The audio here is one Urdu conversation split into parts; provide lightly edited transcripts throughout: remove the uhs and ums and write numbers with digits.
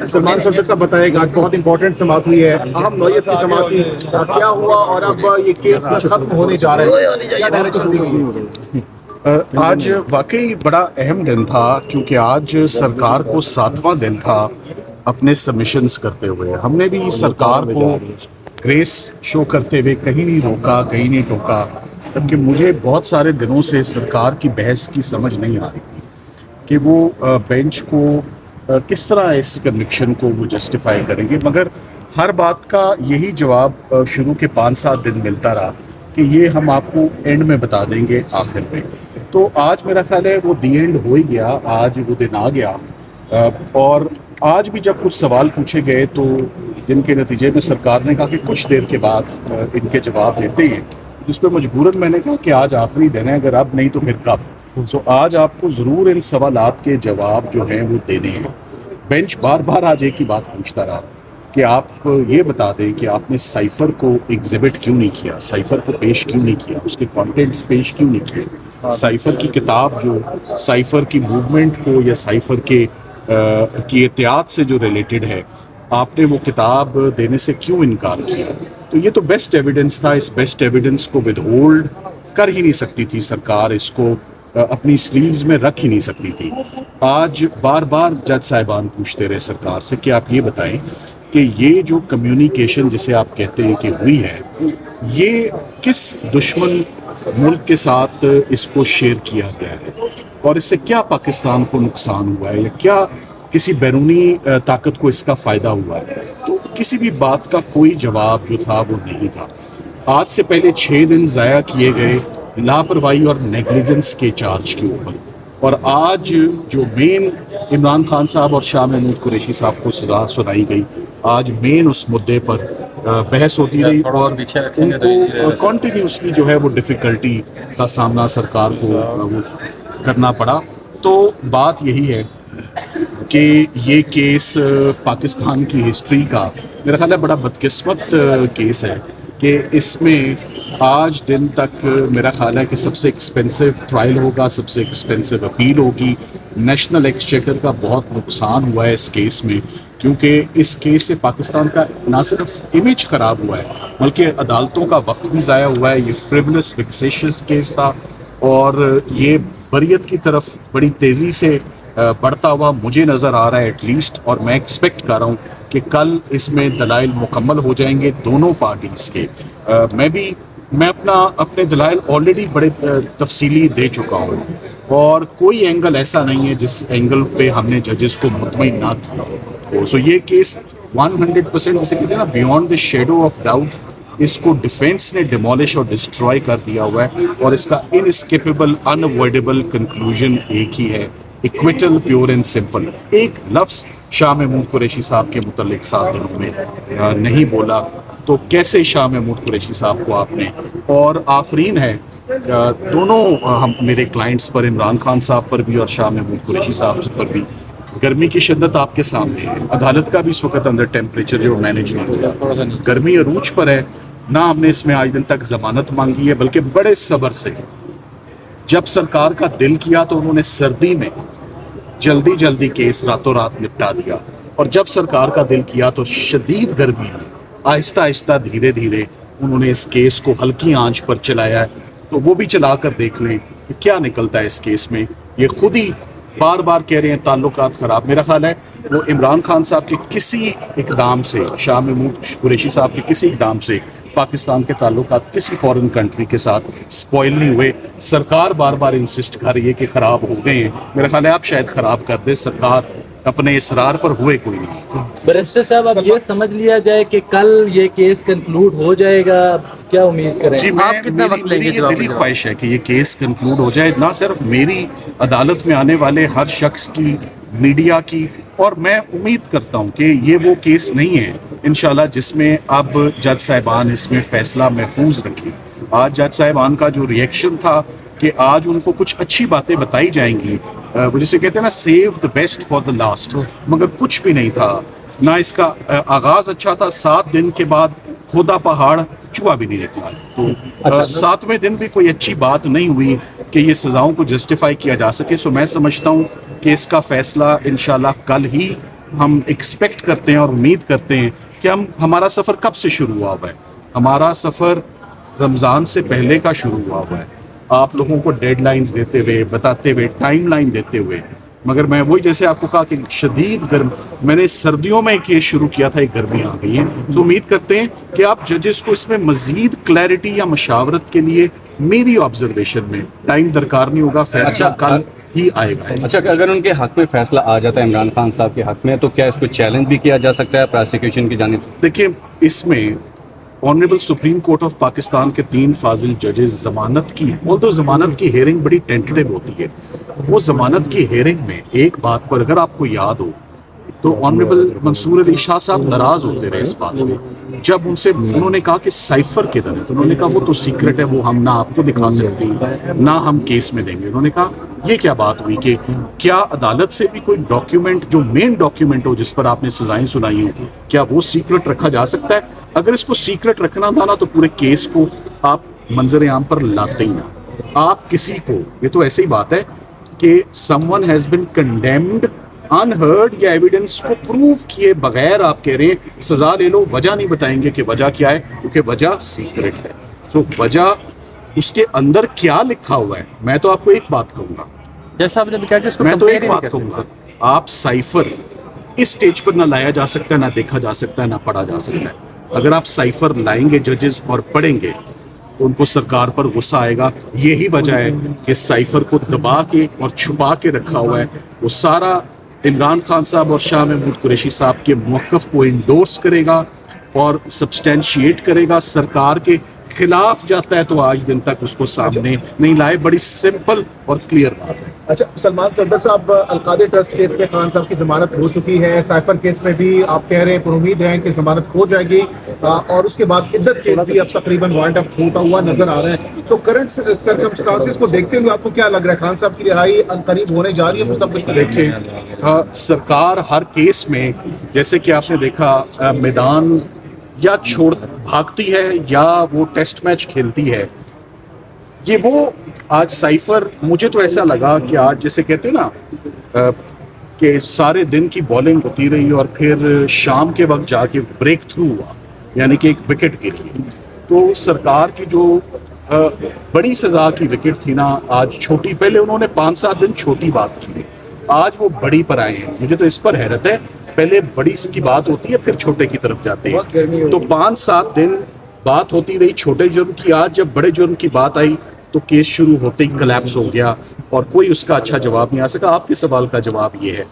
سلمان صدر صاحب بتائے گا آج بہت امپورٹنٹ سماعت ہوئی ہے، اہم نوعیت کی سماعت تھی، کیا ہوا اور اب یہ کیس ختم ہونے جا رہا ہے، کیا ڈائریکشن دی گئی؟ آج واقعی بڑا اہم دن تھا کیونکہ آج سرکار کو 7واں دن تھا اپنے سبمیشنز کرتے ہوئے. ہم نے بھی سرکار کو گریس شو کرتے ہوئے کہیں نہیں روکا، کہیں نہیں ٹوکا، جبکہ مجھے بہت سارے دنوں سے سرکار کی بحث کی سمجھ نہیں آ رہی تھی کہ وہ بینچ کو کس طرح اس کنوکشن کو وہ جسٹیفائی کریں گے. مگر ہر بات کا یہی جواب شروع کے 5-7 دن ملتا رہا کہ یہ ہم آپ کو اینڈ میں بتا دیں گے آخر میں. تو آج میرا خیال ہے وہ دی اینڈ ہو ہی گیا، آج وہ دن آ گیا. اور آج بھی جب کچھ سوال پوچھے گئے تو جن کے نتیجے میں سرکار نے کہا کہ کچھ دیر کے بعد ان کے جواب دیتے ہیں، جس پہ مجبوراً میں نے کہا کہ آج آخری دن ہے، اگر اب نہیں تو پھر کب. سو آج آپ کو ضرور ان سوالات کے جواب جو ہیں وہ دینے ہیں. بینچ بار بار آج ایک ہی بات پوچھتا رہا کہ آپ یہ بتا دیں کہ آپ نے سائفر کو ایگزیبٹ کیوں نہیں کیا، سائفر کو پیش کیوں نہیں کیا، اس کے کانٹینٹس پیش کیوں نہیں کیے. سائفر کی کتاب جو سائفر کی موومنٹ کو یا سائفر کی احتیاط سے جو ریلیٹڈ ہے، آپ نے وہ کتاب دینے سے کیوں انکار کیا. تو یہ تو بیسٹ ایویڈنس تھا، اس بیسٹ ایویڈنس کو ود ہولڈ کر ہی نہیں سکتی تھی سرکار، اس کو اپنی سلیوز میں رکھ ہی نہیں سکتی تھی. آج بار بار جج صاحبان پوچھتے رہے سرکار سے کہ آپ یہ بتائیں کہ یہ جو کمیونیکیشن جسے آپ کہتے ہیں کہ ہوئی ہے، یہ کس دشمن ملک کے ساتھ اس کو شیئر کیا گیا ہے اور اس سے کیا پاکستان کو نقصان ہوا ہے یا کیا کسی بیرونی طاقت کو اس کا فائدہ ہوا ہے. تو کسی بھی بات کا کوئی جواب جو تھا وہ نہیں تھا. آج سے پہلے 6 دن ضائع کیے گئے لاپرواہی اور نیگلیجنس کے چارج کے اوپر، اور آج جو مین عمران خان صاحب اور شاہ محمود قریشی صاحب کو سزا سنائی گئی، آج مین اس مدعے پر بحث ہوتی رہی اور ان کو کنٹینیوسلی جو ہے وہ ڈیفیکلٹی کا سامنا سرکار کو کرنا پڑا. تو بات یہی ہے کہ یہ کیس پاکستان کی ہسٹری کا میرا خیال ہے بڑا بدقسمت کیس ہے کہ اس میں آج دن تک میرا خیال ہے کہ سب سے ایکسپینسو ٹرائل ہوگا، سب سے ایکسپینسو اپیل ہوگی. نیشنل ایکسچیکر کا بہت نقصان ہوا ہے اس کیس میں، کیونکہ اس کیس سے پاکستان کا نہ صرف امیج خراب ہوا ہے بلکہ عدالتوں کا وقت بھی ضائع ہوا ہے. یہ فریولس ویکسیشس کیس تھا اور یہ بریت کی طرف بڑی تیزی سے بڑھتا ہوا مجھے نظر آ رہا ہے ایٹ لیسٹ، اور میں ایکسپیکٹ کر رہا ہوں کہ کل اس میں دلائل مکمل ہو جائیں گے دونوں پارٹیز کے. میں اپنے دلائل آلریڈی بڑے تفصیلی دے چکا ہوں اور کوئی اینگل ایسا نہیں ہے جس اینگل پہ ہم نے ججز کو مطمئن نہ کیا ہو. سو یہ کیس 100% جسے کہتے ہیں نا beyond the shadow of doubt, اس کو ڈیفینس نے ڈیمولش اور ڈسٹروائے کر دیا ہوا ہے اور اس کا انسکیپیبل انوائڈیبل کنکلوژن ایک ہی ہے، ایکویٹل پیور اینڈ سمپل. ایک لفظ شاہ محمود قریشی صاحب کے متعلق 7 دنوں میں نہیں بولا، تو کیسے شاہ محمود قریشی صاحب کو آپ نے، اور آفرین ہے دونوں میرے کلائنٹس پر، عمران خان صاحب پر بھی اور شاہ محمود قریشی صاحب پر بھی. گرمی کی شدت آپ کے سامنے ہے، عدالت کا بھی اس وقت اندر ٹیمپریچر جو مینیج نہیں ہوتا، گرمی عروج پر ہے. نہ ہم نے اس میں آج دن تک ضمانت مانگی ہے بلکہ بڑے صبر سے جب سرکار کا دل کیا تو انہوں نے سردی میں جلدی کیس راتوں رات نپٹا دیا، اور جب سرکار کا دل کیا تو شدید گرمی میں آہستہ دھیرے انہوں نے اس کیس کو ہلکی آنچ پر چلایا ہے. تو وہ بھی چلا کر دیکھ لیں کہ کیا نکلتا ہے اس کیس میں. یہ خود ہی بار بار کہہ رہے ہیں تعلقات خراب. میرا خیال ہے وہ عمران خان صاحب کے کسی اقدام سے، شاہ محمود قریشی صاحب کے کسی اقدام سے پاکستان کے تعلقات کسی فورن کنٹری کے ساتھ سپوائل نہیں ہوئے. سرکار بار بار انسسٹ کر رہی ہے کہ خراب ہو گئے ہیں. میرا خیال ہے آپ شاید خراب کر دیں، سرکار اپنے اصرار پر ہوئے کوئی نہیں. بیرسٹر صاحب اب یہ سمجھ لیا جائے کہ کل یہ کیس کنکلوڈ ہو جائے گا، کیا امید کریں؟ جی آپ کتنا وقت لیں گے؟ میری خواہش ہے کہ یہ کیس کنکلوڈ ہو جائے، نہ صرف میری، عدالت میں آنے والے ہر شخص کی، میڈیا کی، اور میں امید کرتا ہوں کہ یہ وہ کیس نہیں ہے انشاءاللہ جس میں اب جج صاحبان اس میں فیصلہ محفوظ رکھیں. آج جج صاحبان کا جو ریئیکشن تھا کہ آج ان کو کچھ اچھی باتیں بتائی جائیں گی، وہ جسے کہتے ہیں نا save the best for the last, مگر کچھ بھی نہیں تھا. نہ اس کا آغاز اچھا تھا، 7 دن کے بعد کھودا پہاڑ چوہا بھی نہیں نکلا. تو 7ویں دن بھی کوئی اچھی بات نہیں ہوئی. کہ یہ سزاؤں کو جسٹیفائی کیا جا سکے. سو میں سمجھتا ہوں کہ اس کا فیصلہ انشاءاللہ کل ہی ہم ایکسپیکٹ کرتے ہیں اور امید کرتے ہیں کہ ہمارا سفر کب سے شروع ہوا ہے. ہمارا سفر رمضان سے پہلے کا شروع ہوا ہے, آپ لوگوں کو ڈیڈ لائنز دیتے ہوئے, بتاتے ہوئے, ٹائم لائن دیتے ہوئے. مگر میں وہی جیسے آپ کو کہا کہ شدید گرم, میں نے سردیوں میں کیس شروع کیا تھا, ایک گرمی آ گئی ہے. تو امید کرتے ہیں کہ آپ ججز کو اس میں مزید کلیئرٹی یا مشاورت کے لیے میری آبزرویشن میں ٹائم درکار نہیں ہوگا, فیصلہ کل ہی آئے گا. اچھا, اگر ان کے حق میں فیصلہ آ جاتا ہے عمران خان صاحب کے حق میں, تو کیا اس کو چیلنج بھی کیا جا سکتا ہے پروسیکیوشن کی جانب سے؟ دیکھیں, اس میں honourable supreme court of Pakistan کے 3 فاضل ججز ضمانت کی, ضمانت کی ہیئرنگ بڑی ٹینٹیو ہوتی ہے. وہ ضمانت کی ہیئرنگ میں ایک بات پر اگر آپ کو یاد ہو تو آنریبل منصور علی شاہ صاحب ناراض ہوتے رہے اس بات میں, جب انہوں نے کہا کہ سائفر کدھر ہے, تو انہوں نے کہا وہ تو سیکرٹ ہے, وہ ہم نہ آپ کو دکھا سکتے ہیں نہ ہم کیس میں دیں گے. انہوں نے کہا یہ کیا بات ہوئی کہ کیا عدالت سے بھی کوئی ڈاکیومنٹ جو مین ڈاکیومنٹ ہو جس پر آپ نے سزائیں سنائی ہوں, کیا وہ سیکرٹ رکھا جا سکتا ہے؟ اگر اس کو سیکرٹ رکھنا تھا نا تو پورے کیس کو آپ منظر عام پر لاتے ہی نہ. آپ کسی کو, یہ تو ایسی ہی بات ہے کہ someone has been condemned unheard یا ایویڈنس کو پروو کیے بغیر آپ کہہ رہے ہیں سزا لے لو, وجہ نہیں بتائیں گے کہ وجہ کیا ہے, کیونکہ وجہ سیکرٹ ہے. سو وجہ اس کے اندر کیا لکھا ہوا ہے, میں تو آپ کو ایک بات کہوں گا, جیسا آپ نے بھی کہا کہ اس کو میں تو ایک compare ہی نہیں بات کر کہوں سکتے. گا, آپ سائفر اس سٹیج پر نہ لایا جا سکتا ہے, نہ دیکھا جا سکتا ہے, نہ پڑھا جا سکتا ہے. اگر آپ سائفر لائیں گے ججز اور پڑھیں گے تو ان کو سرکار پر غصہ آئے گا. یہی وجہ ہے کہ سائفر کو دبا کے اور چھپا کے رکھا ہوا ہے. وہ سارا عمران خان صاحب اور شاہ محمود قریشی صاحب کے موقف کو انڈورس کرے گا اور سبسٹینشیٹ کرے گا. سرکار کے خلاف جاتا ہے تو آج دن تک اس کو سامنے نہیں لائے. بڑی سمپل اور کلیئر بات ہے. اچھا سلمان صدر صاحب, القادر ٹرسٹ کیس میں خان صاحب کی ضمانت ہو چکی ہے, سائفر کیس میں بھی آپ کہہ رہے ہیں پر امید ہے کہ ضمانت ہو جائے گی, اور اس کے بعد عدت کیس بھی اب تقریباً وائنڈ اپ ہوتا ہوا نظر آ رہا ہے. تو کرنٹ سرکمسٹانسز کو دیکھتے ہوئے آپ کو کیا لگ رہا ہے, خان صاحب کی رہائی عنقریب ہونے جا رہی ہے مستقبل میں؟ دیکھیں, سرکار ہر کیس میں جیسے کہ آپ نے دیکھا میدان یا چھوڑ بھاگتی ہے یا وہ ٹیسٹ میچ کھیلتی ہے. یہ وہ آج سائفر, مجھے تو ایسا لگا کہ آج جیسے کہتے ہیں نا کہ سارے دن کی بالنگ ہوتی رہی اور پھر شام کے وقت جا کے بریک تھرو ہوا, یعنی کہ ایک وکٹ گری. تو سرکار کی جو بڑی سزا کی وکٹ تھی نا, آج چھوٹی, پہلے انہوں نے 5-7 دن چھوٹی بات کی, آج وہ بڑی پر آئے ہیں. مجھے تو اس پر حیرت ہے, پہلے بڑی کی بات ہوتی ہے پھر چھوٹے کی طرف جاتے ہیں. تو 5-7 دن بات ہوتی رہی چھوٹے جرم کی, آج جب بڑے جرم کی بات آئی تو کیس شروع ہوتے ہی کلیپس ہو گیا اور کوئی اس کا اچھا جواب نہیں آ سکا. آپ کے سوال کا جواب یہ ہے,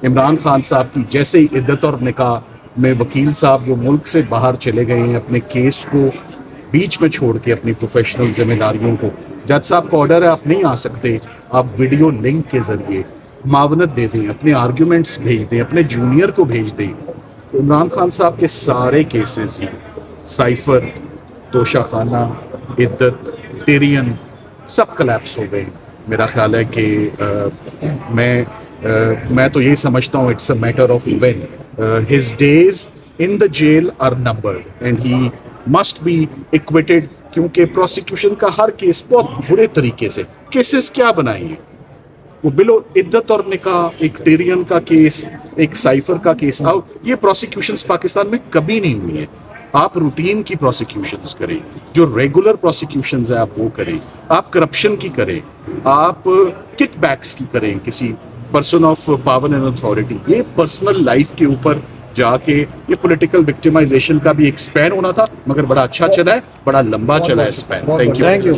عمران خان صاحب کی جیسے ہی عدت اور نکاح میں وکیل صاحب جو ملک سے باہر چلے گئے ہیں اپنے کیس کو بیچ میں چھوڑ کے اپنی پروفیشنل ذمہ داریوں کو, جج صاحب کا آرڈر ہے آپ نہیں آ سکتے, آپ ویڈیو لنک کے ذریعے معاونت دے دیں, اپنے آرگیومنٹس بھیج دیں, اپنے جونیئر کو بھیج دیں. عمران خان صاحب کے سارے کیسز ہی سائفر, توشہ خانہ, عدت, ٹیرین سب کلیپس ہو گئے. میرا خیال ہے کہ میں تو یہی سمجھتا ہوں it's a matter of when his days in the jail are numbered and he must be acquitted, کیونکہ پروسیکیوشن کا ہر کیس بہت برے طریقے سے کیسز کیا بنائی ہیں, وہ بلو عدت اور نکاح, ایک ٹیرین کا کیس, ایک سائفر کا کیس, یہ پروسیکیوشنز پاکستان میں کبھی نہیں ہوئی ہیں. آپ روٹین کی پروسیکیوشنز کریں, جو ریگولر پروسیکیوشنز ہیں آپ وہ کریں, آپ کرپشن کی کریں, آپ کک بیکس کی کریں کسی person of power and authority. یہ پرسنل لائف کے اوپر جا کے یہ پولیٹیکل وکٹمائزیشن کا بھی ایک سپین ہونا تھا, مگر بڑا اچھا چلا ہے, بڑا لمبا چلا ہے سپین. Thank you.